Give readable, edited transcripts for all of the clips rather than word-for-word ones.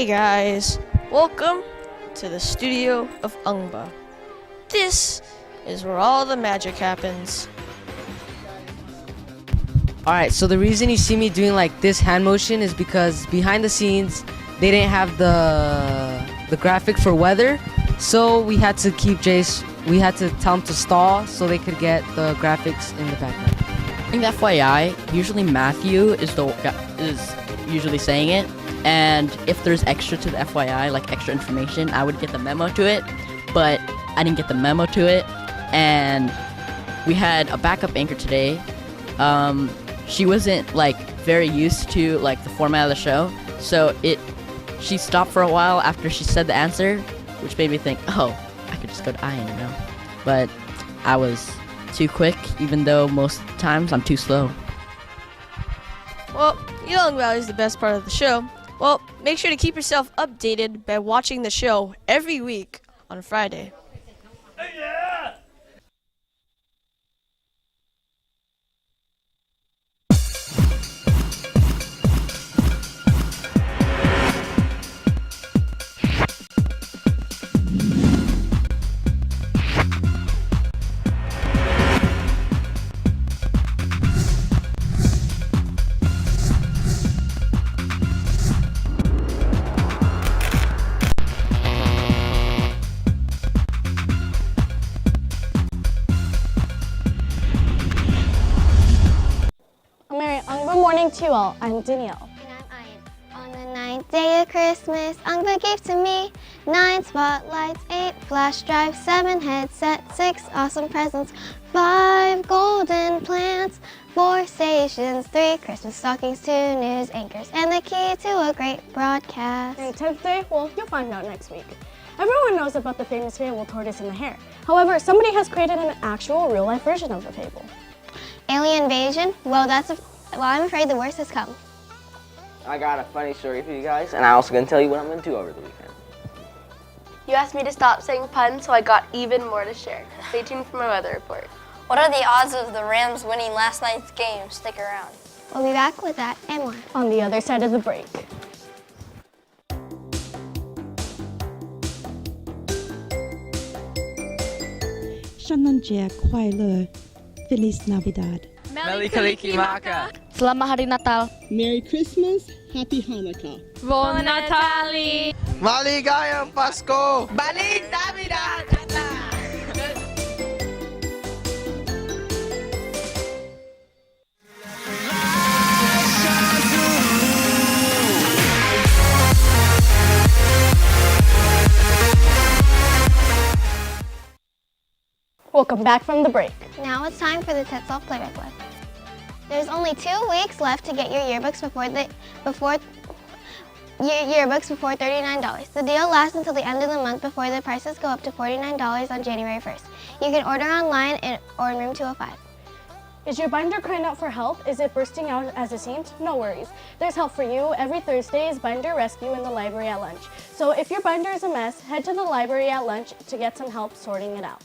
Hey guys, welcome to the studio of Ungba. This is where all the magic happens. Alright, so the reason you see me doing like this hand motion is because behind the scenes they didn't have the graphic for weather, so we had to tell them to stall so they could get the graphics in the background. In FYI, usually Matthew is usually saying it, and if there's extra to the FYI, like extra information, I would get the memo to it, but I didn't get the memo to it, and we had a backup anchor today. She wasn't like very used to like the format of the show, so she stopped for a while after she said the answer, which made me think, oh, I could just go to Ian, but I was too quick, even though most times I'm too slow. Well, yelling about is the best part of the show. Well, make sure to keep yourself updated by watching the show every week on Friday. Good morning to you all. I'm Danielle. And I'm Ian. On the ninth day of Christmas, Ungba gave to me 9 spotlights, 8 flash drives, 7 headsets, 6 awesome presents, 5 golden plants, 4 stations, 3 Christmas stockings, 2 news anchors, and the key to a great broadcast. And 10th day, well, you'll find out next week. Everyone knows about the famous fable Tortoise and the Hare. However, somebody has created an actual real-life version of the fable. Alien invasion? Well, I'm afraid the worst has come. I got a funny story for you guys, and I'm also going to tell you what I'm going to do over the weekend. You asked me to stop saying puns, so I got even more to share. Stay tuned for my weather report. What are the odds of the Rams winning last night's game? Stick around. We'll be back with that and more on the other side of the break.圣诞节快乐 Feliz Navidad. Selamat Hari Natal. Merry Christmas, Happy Hanukkah. Buon Natale! Maligayang Pasko! Balik Navidad! Welcome back from the break. Now it's time for the Tetzlaff Playback Live. There's only 2 weeks left to get your yearbooks before $39. The deal lasts until the end of the month before the prices go up to $49 on January 1st. You can order online or in room 205. Is your binder crying out for help? Is it bursting out as it seems? No worries. There's help for you. Every Thursday is Binder Rescue in the library at lunch. So if your binder is a mess, head to the library at lunch to get some help sorting it out.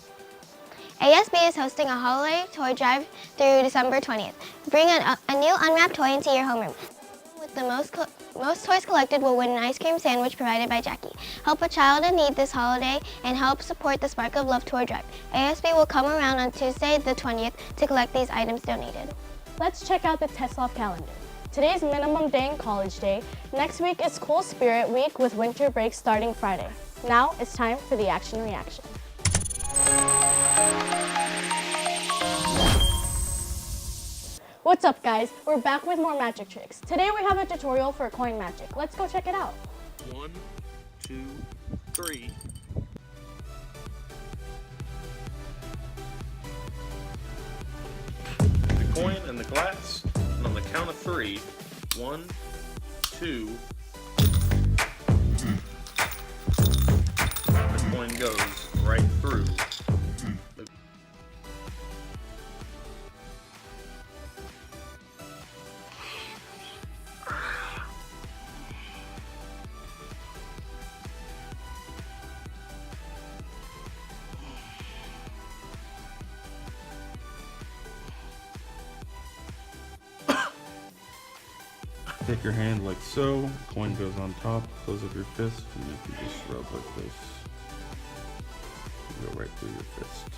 ASB is hosting a holiday toy drive through December 20th. Bring a new unwrapped toy into your homeroom. With the most toys collected will win an ice cream sandwich provided by Jackie. Help a child in need this holiday and help support the Spark of Love toy drive. ASB will come around on Tuesday the 20th to collect these items donated. Let's check out the Tetzlaff calendar. Today's minimum day in college day. Next week is Cool Spirit Week with winter break starting Friday. Now it's time for the action reaction. What's up guys? We're back with more magic tricks. Today we have a tutorial for coin magic. Let's go check it out. 1, 2, 3. The coin and the glass, and on the count of 3, 1, 2, the coin goes right through. your hand like so. Coin goes on top. Close up your fist, and if you just rub like this, you go right through your fist.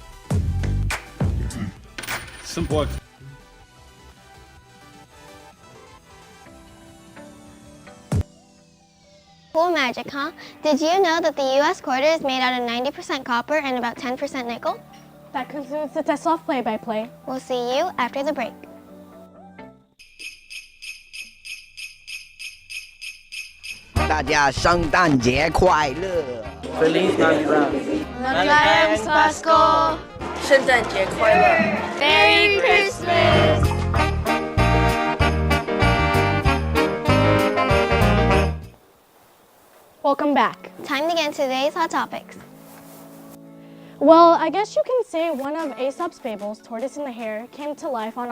Simple. Cool magic, huh? Did you know that the U.S. quarter is made out of 90% copper and about 10% nickel? That concludes the Tetzlaff play-by-play. We'll see you after the break. 大家圣诞节快乐 Feliz Navidad. Navidad Pasco. 圣诞节快乐. Merry Christmas. Welcome back. Time to get into today's hot topics. Well, I guess you can say one of Aesop's fables, Tortoise and the Hare, came to life in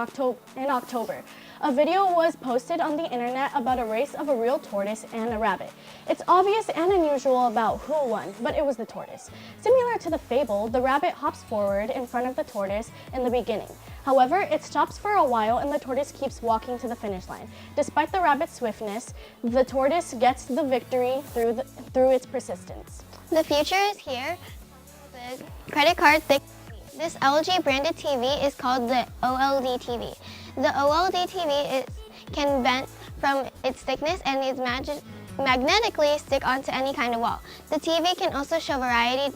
October. A video was posted on the internet about a race of a real tortoise and a rabbit. It's obvious and unusual about who won, but it was the tortoise. Similar to the fable, the rabbit hops forward in front of the tortoise in the beginning. However, it stops for a while and the tortoise keeps walking to the finish line. Despite the rabbit's swiftness, the tortoise gets the victory through its persistence. The future is here. The credit card thick. This LG branded TV is called the OLED TV. The OLED TV can bend from its thickness and is magnetically stick onto any kind of wall. The TV can also show a variety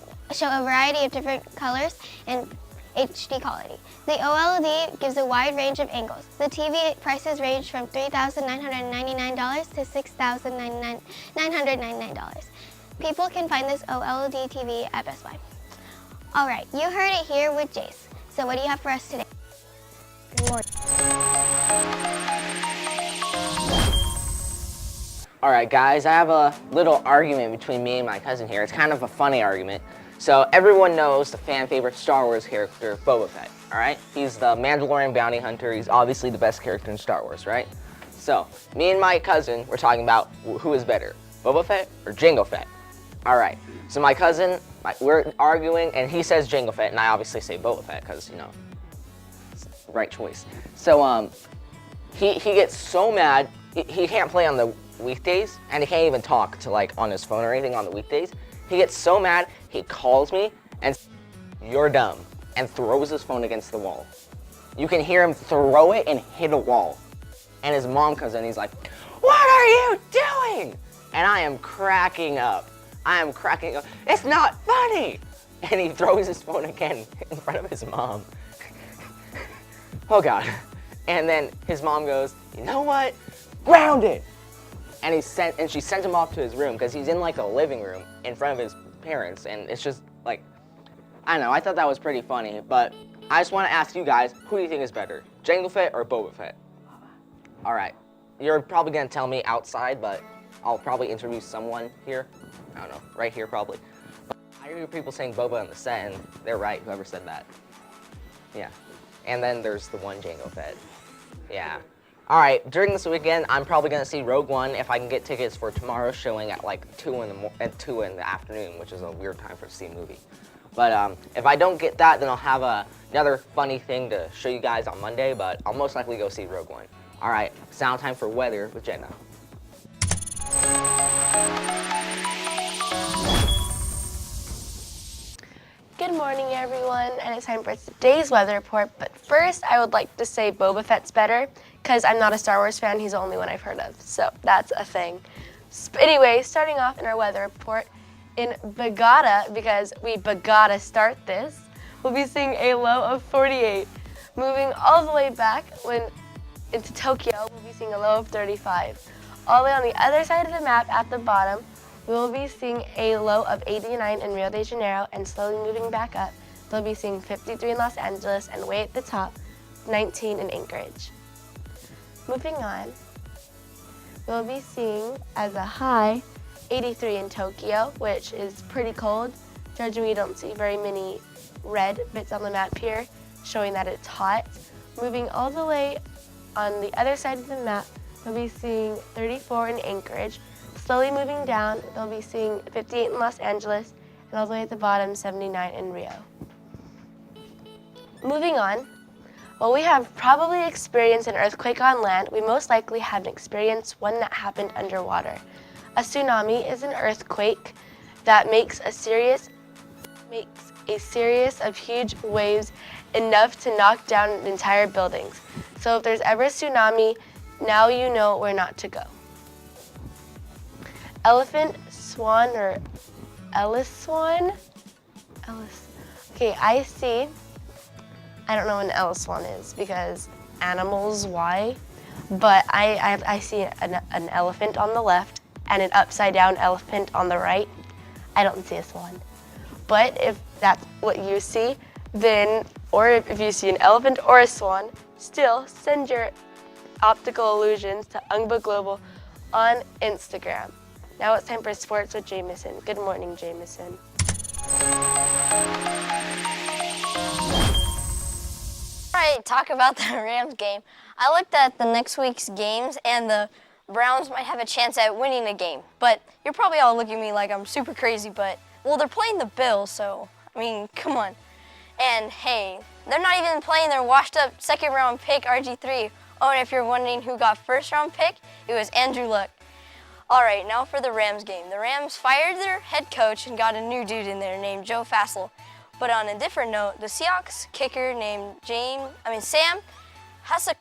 of different colors and HD quality. The OLED gives a wide range of angles. The TV prices range from $3,999 to $6,999. People can find this OLED TV at Best Buy. All right, you heard it here with Jace. So what do you have for us today? Good morning. Alright guys, I have a little argument between me and my cousin here. It's kind of a funny argument. So everyone knows the fan favorite Star Wars character, Boba Fett, alright? He's the Mandalorian bounty hunter. He's obviously the best character in Star Wars, right? So, me and my cousin were talking about who is better, Boba Fett or Jango Fett. Alright, so my cousin, we're arguing and he says Jango Fett and I obviously say Boba Fett because, you know, it's the right choice. So, he gets so mad, he can't play on the weekdays and he can't even talk to like on his phone or anything on the weekdays. He gets so mad, he calls me and says, "You're dumb," and throws his phone against the wall. You can hear him throw it and hit a wall. And his mom comes in and he's like, "What are you doing?" And I am cracking up. It's not funny. And he throws his phone again in front of his mom. Oh God. And then his mom goes, "You know what? Grounded." And she sent him off to his room because he's in like a living room in front of his parents, and it's just like, I don't know, I thought that was pretty funny, but I just want to ask you guys, who do you think is better, Jango Fett or Boba Fett? All right, you're probably gonna tell me outside, but I'll probably introduce someone here. I don't know, right here probably. But I hear people saying Boba on the set, and they're right, whoever said that. Yeah, and then there's the one Jango Fett. Yeah. All right, during this weekend, I'm probably gonna see Rogue One if I can get tickets for tomorrow's showing at like 2 in the afternoon, which is a weird time to see a movie. But if I don't get that, then I'll have another funny thing to show you guys on Monday, but I'll most likely go see Rogue One. All right, sound time for weather with Jenna. Good morning, everyone, and it's time for today's weather report. But first, I would like to say Boba Fett's better, because I'm not a Star Wars fan. He's the only one I've heard of, so that's a thing. Anyway, starting off in our weather report, in Bogota, because we Bogota start this, we'll be seeing a low of 48. Moving all the way back into Tokyo, we'll be seeing a low of 35. All the way on the other side of the map at the bottom, we will be seeing a low of 89 in Rio de Janeiro, and slowly moving back up, they'll be seeing 53 in Los Angeles, and way at the top, 19 in Anchorage. Moving on, we'll be seeing as a high 83 in Tokyo, which is pretty cold. Judging we don't see very many red bits on the map here, showing that it's hot. Moving all the way on the other side of the map, we'll be seeing 34 in Anchorage. Slowly moving down, they'll be seeing 58 in Los Angeles, and all the way at the bottom, 79 in Rio. Moving on, While we have probably experienced an earthquake on land, we most likely haven't experienced one that happened underwater. A tsunami is an earthquake that makes a series of huge waves enough to knock down entire buildings. So if there's ever a tsunami, now you know where not to go. Elephant, swan, or Ellis swan? Okay, I see. I don't know what an Ellis swan is because animals, why? But I see an elephant on the left and an upside down elephant on the right. I don't see a swan. But if that's what you see, then, or if you see an elephant or a swan, still send your optical illusions to Ungba Global on Instagram. Now it's time for sports with Jameson. Good morning, Jameson. Alright, talk about the Rams game. I looked at the next week's games and the Browns might have a chance at winning a game. But you're probably all looking at me like I'm super crazy, but, well, they're playing the Bills, so, I mean, come on. And hey, they're not even playing their washed up second round pick, RG3. Oh, and if you're wondering who got first round pick, it was Andrew Luck. All right, now for the Rams game. The Rams fired their head coach and got a new dude in there named Joe Fassel. But on a different note, the Seahawks kicker named Sam Hasakawa,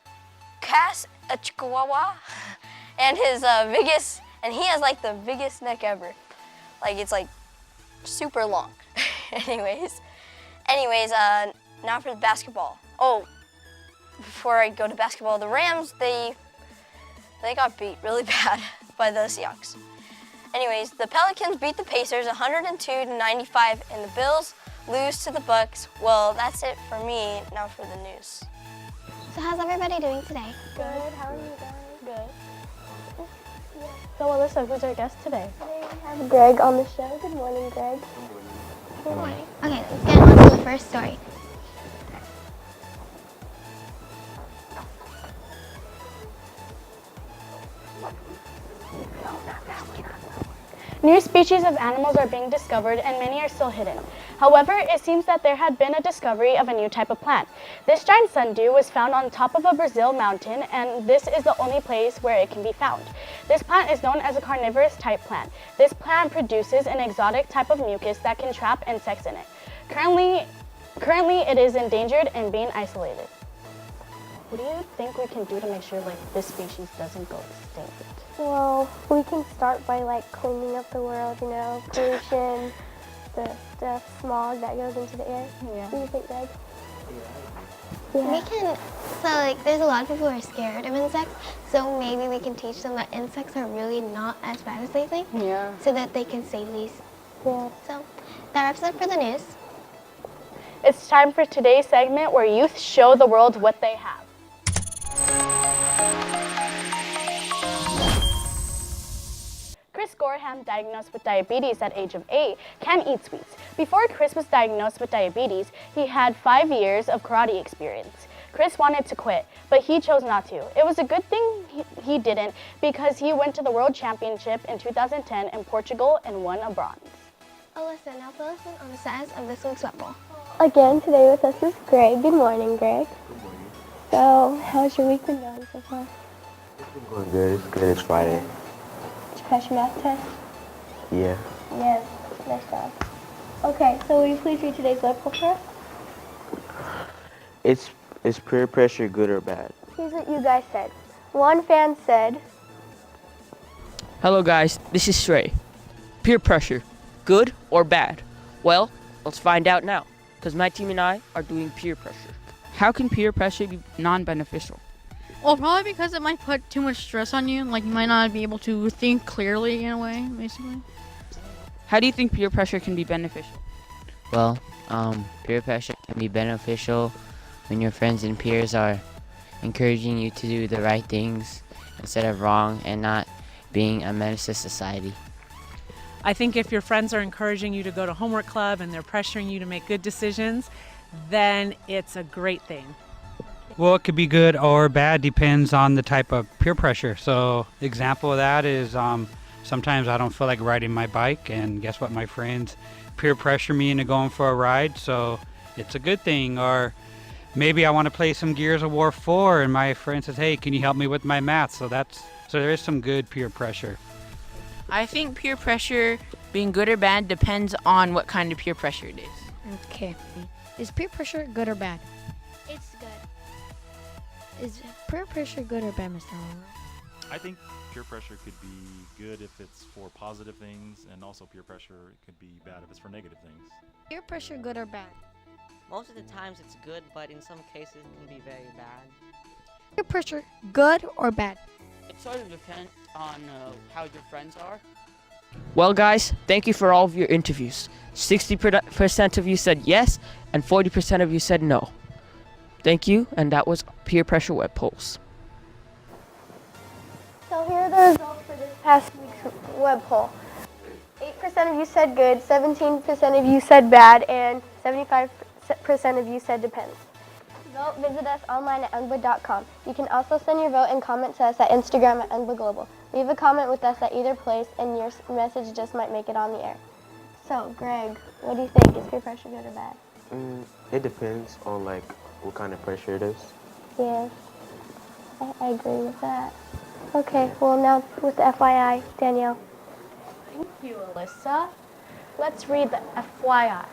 and he has like the biggest neck ever. Like it's like super long. Anyways, now for the basketball. Oh, before I go to basketball, the Rams, they got beat really bad by the Seahawks. Anyways, the Pelicans beat the Pacers 102-95, and the Bills lose to the Bucks. Well, that's it for me. Now for the news. So how's everybody doing today? Good. How are you guys? Good. So Alyssa, who's our guest today? Today we have Greg on the show. Good morning, Greg. Good morning. Okay, let's get on to the first story. New species of animals are being discovered and many are still hidden. However, it seems that there had been a discovery of a new type of plant. This giant sundew was found on top of a Brazil mountain, and this is the only place where it can be found. This plant is known as a carnivorous type plant. This plant produces an exotic type of mucus that can trap insects in it. Currently it is endangered and being isolated. What do you think we can do to make sure this species doesn't go extinct? Well, we can start by cleaning up the world, pollution, the smog that goes into the air. Yeah. What do you think, Greg? Yeah. We can, there's a lot of people who are scared of insects, so maybe we can teach them that insects are really not as bad as they think. Yeah. So that they can safely. Yeah. So that wraps it up for the news. It's time for today's segment where youth show the world what they have. Chris Gorham, diagnosed with diabetes at age of 8, can eat sweets. Before Chris was diagnosed with diabetes, he had 5 years of karate experience. Chris wanted to quit, but he chose not to. It was a good thing he didn't, because he went to the World Championship in 2010 in Portugal and won a bronze. Alyssa, now fill us in on the status of this week's wet bowl. Again, today with us is Greg. Good morning, Greg. Good morning. So, how's your week been going so far? It's been going good. It's good. It's Friday. Did you pass your math test? Yeah. Yes. Nice job. Okay, so will you please read today's web poll for us? Is peer pressure good or bad? Here's what you guys said. One fan said, Hello guys, this is Shrey. Peer pressure, good or bad? Well, let's find out now, because my team and I are doing peer pressure. How can peer pressure be non-beneficial? Well, probably because it might put too much stress on you. You might not be able to think clearly in a way, basically. How do you think peer pressure can be beneficial? Well, peer pressure can be beneficial when your friends and peers are encouraging you to do the right things instead of wrong and not being a menace to society. I think if your friends are encouraging you to go to homework club and they're pressuring you to make good decisions, then it's a great thing. Well, it could be good or bad, depends on the type of peer pressure. So, example of that is sometimes I don't feel like riding my bike, and guess what? My friends peer pressure me into going for a ride, so it's a good thing. Or maybe I want to play some Gears of War 4 and my friend says, hey, can you help me with my math? So there is some good peer pressure. I think peer pressure, being good or bad, depends on what kind of peer pressure it is. Okay. Is peer pressure good or bad? It's good. Is peer pressure good or bad, Mr. Oliver? I think peer pressure could be good if it's for positive things, and also peer pressure could be bad if it's for negative things. Peer pressure good or bad? Most of the times it's good, but in some cases it can be very bad. Peer pressure good or bad? It sort of depends on how your friends are. Well, guys, thank you for all of your interviews. 60% of you said yes, and 40% of you said no. Thank you, and that was peer pressure web polls. So here are the results for this past week's web poll. 8% of you said good, 17% of you said bad, and 75% of you said depends. Vote, visit us online at unbud.com. You can also send your vote and comment to us at Instagram at unbudglobal. Leave a comment with us at either place, and your message just might make it on the air. So, Greg, what do you think? Is peer pressure good or bad? It depends on like what kind of pressure it is. Yeah, I agree with that. Okay, well now with the FYI, Danielle. Thank you, Alyssa. Let's read the FYI.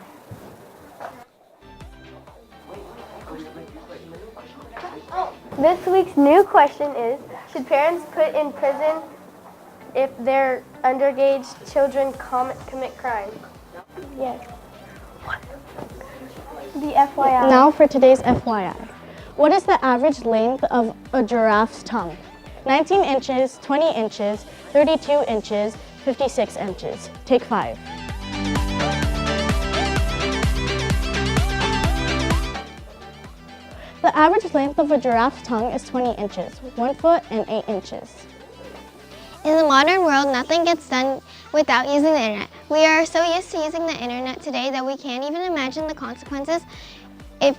This week's new question is, should parents put in prison if their underage children commit crimes? Yes. The FYI. Now for today's FYI. What is the average length of a giraffe's tongue? 19 inches, 20 inches, 32 inches, 56 inches. Take 5. The average length of a giraffe's tongue is 20 inches, 1 foot and 8 inches. In the modern world, nothing gets done without using the internet. We are so used to using the internet today that we can't even imagine the consequences if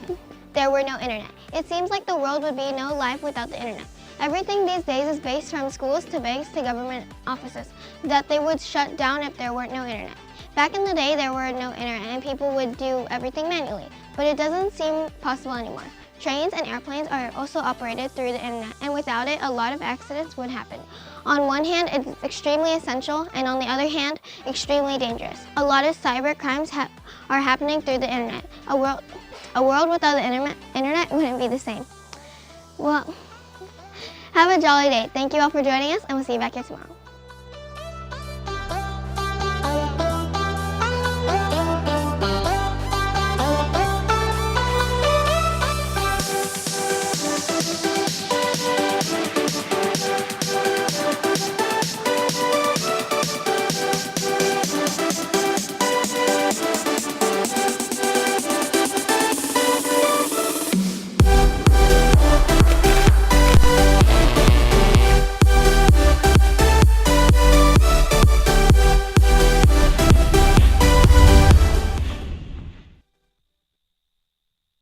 there were no internet. It seems like the world would be no life without the internet. Everything these days is based from schools to banks to government offices, that they would shut down if there weren't no internet. Back in the day, there were no internet and people would do everything manually, but it doesn't seem possible anymore. Trains and airplanes are also operated through the internet, and without it, a lot of accidents would happen. On one hand, it's extremely essential, and on the other hand, extremely dangerous. A lot of cyber crimes are happening through the internet. A world without the internet wouldn't be the same. Well, have a jolly day. Thank you all for joining us, and we'll see you back here tomorrow.